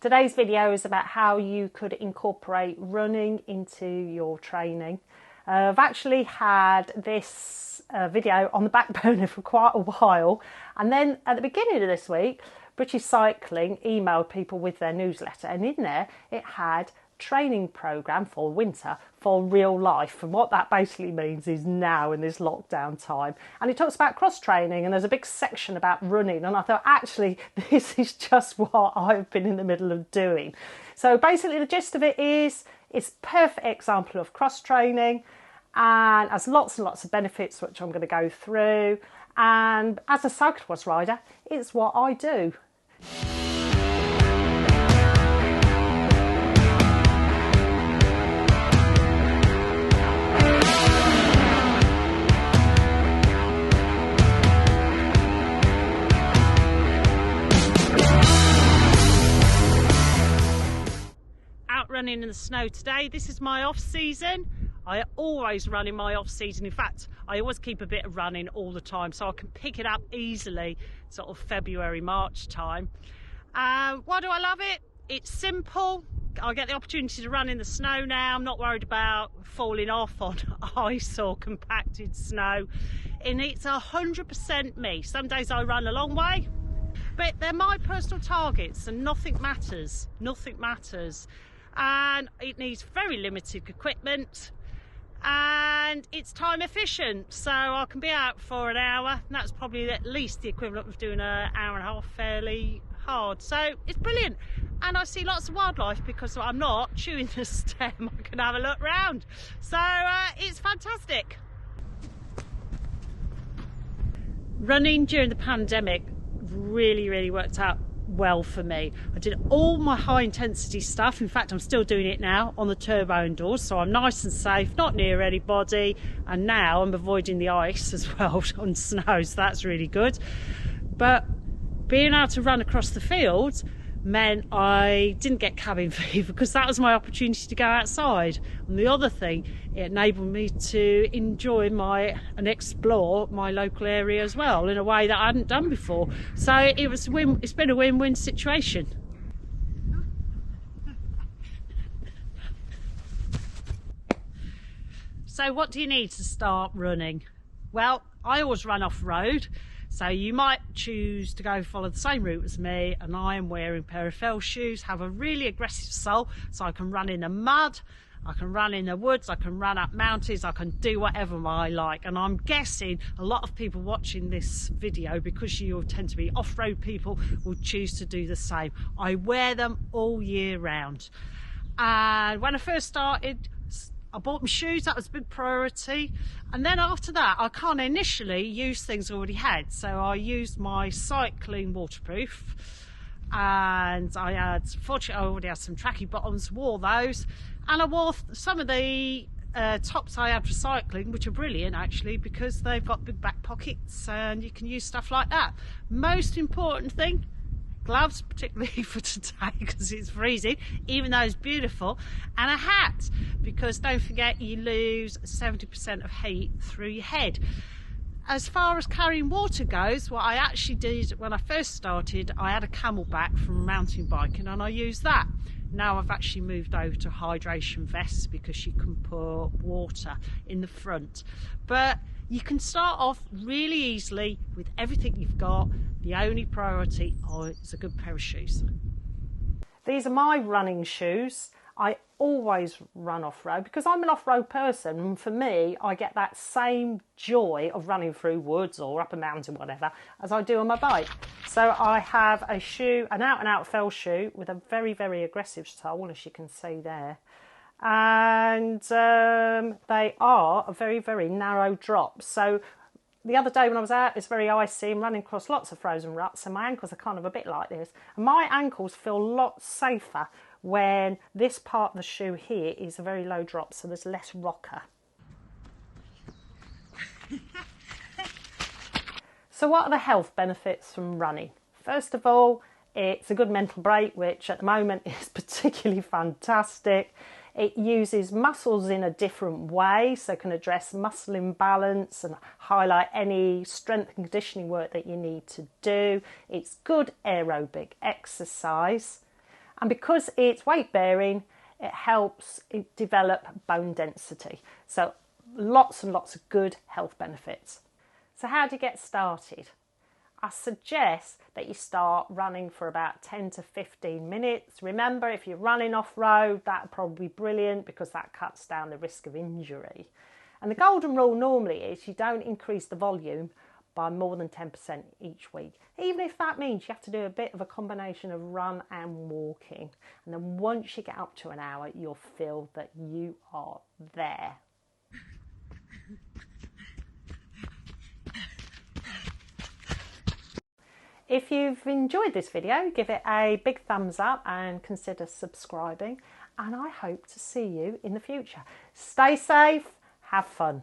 Today's video is about how you could incorporate running into your training. I've actually had this video on the back burner for quite a while, and then at the beginning of this week British Cycling emailed people with their newsletter, and in there it had training program for winter for real life, and what that basically means is now in this lockdown time. And it talks about cross training, and there's a big section about running, and I thought actually this is just what I've been in the middle of doing. So basically the gist of it is it's a perfect example of cross training and has lots and lots of benefits which I'm going to go through, and as a cyclocross rider it's what I do. Running in the snow today. This is my off season. I always run in my off season. In fact, I always keep a bit of running all the time, so I can pick it up easily sort of February, March time. Why do I love it? It's simple. I get the opportunity to run in the snow now. I'm not worried about falling off on ice or compacted snow, and it's 100% me. Some days I run a long way, but they're my personal targets and nothing matters. And it needs very limited equipment, and it's time efficient, so I can be out for an hour, and that's probably at least the equivalent of doing an hour and a half fairly hard. So it's brilliant, and I see lots of wildlife because I'm not chewing the stem. I can have a look round, so it's fantastic. Running during the pandemic really worked out well for me. I did all my high intensity stuff. In fact, I'm still doing it now on the turbo indoors, so I'm nice and safe, not near anybody, and now I'm avoiding the ice as well on snow, so that's really good. But being able to run across the fields meant I didn't get cabin fever because that was my opportunity to go outside. And the other thing, it enabled me to enjoy and explore my local area as well in a way that I hadn't done before. So it's been a win-win situation. So what do you need to start running? Well, I always run off-road. So you might choose to go follow the same route as me, and I am wearing a pair of fell shoes, have a really aggressive sole, so I can run in the mud, I can run in the woods, I can run up mountains, I can do whatever I like. And I'm guessing a lot of people watching this video, because you tend to be off-road people, will choose to do the same. I wear them all year round. And when I first started, I bought my shoes, that was a big priority, and then after that I can't initially use things I already had, so I used my cycling waterproof, and fortunately I already had some tracky bottoms, wore those, and I wore some of the tops I had for cycling, which are brilliant actually because they've got big back pockets and you can use stuff like that. Most important thing, gloves, particularly for today because it's freezing, even though it's beautiful, and a hat, because don't forget you lose 70% of heat through your head. As far as carrying water goes, what I actually did when I first started, I had a camelback from mountain biking and I used that. Now I've actually moved over to hydration vests because you can put water in the front. But you can start off really easily with everything you've got. The only priority is a good pair of shoes. These are my running shoes. I always run off-road because I'm an off-road person, and for me I get that same joy of running through woods or up a mountain, whatever, as I do on my bike. So I have a shoe, an out-and-out fell shoe with a very aggressive sole, as you can see there. And they are a very narrow drop. So the other day when I was out, it's very icy and running across lots of frozen ruts, and my ankles are kind of a bit like this, and my ankles feel a lot safer when this part of the shoe here is a very low drop, so there's less rocker. So what are the health benefits from running? First of all, it's a good mental break, which at the moment is particularly fantastic. It uses muscles in a different way, so it can address muscle imbalance and highlight any strength and conditioning work that you need to do. It's good aerobic exercise. And because it's weight bearing, it helps it develop bone density. So lots and lots of good health benefits. So how do you get started? I suggest that you start running for about 10 to 15 minutes. Remember, if you're running off-road, that'll probably be brilliant because that cuts down the risk of injury. And the golden rule normally is you don't increase the volume by more than 10% each week, even if that means you have to do a bit of a combination of run and walking. And then once you get up to an hour, you'll feel that you are there. If you've enjoyed this video, give it a big thumbs up and consider subscribing. And I hope to see you in the future. Stay safe, have fun.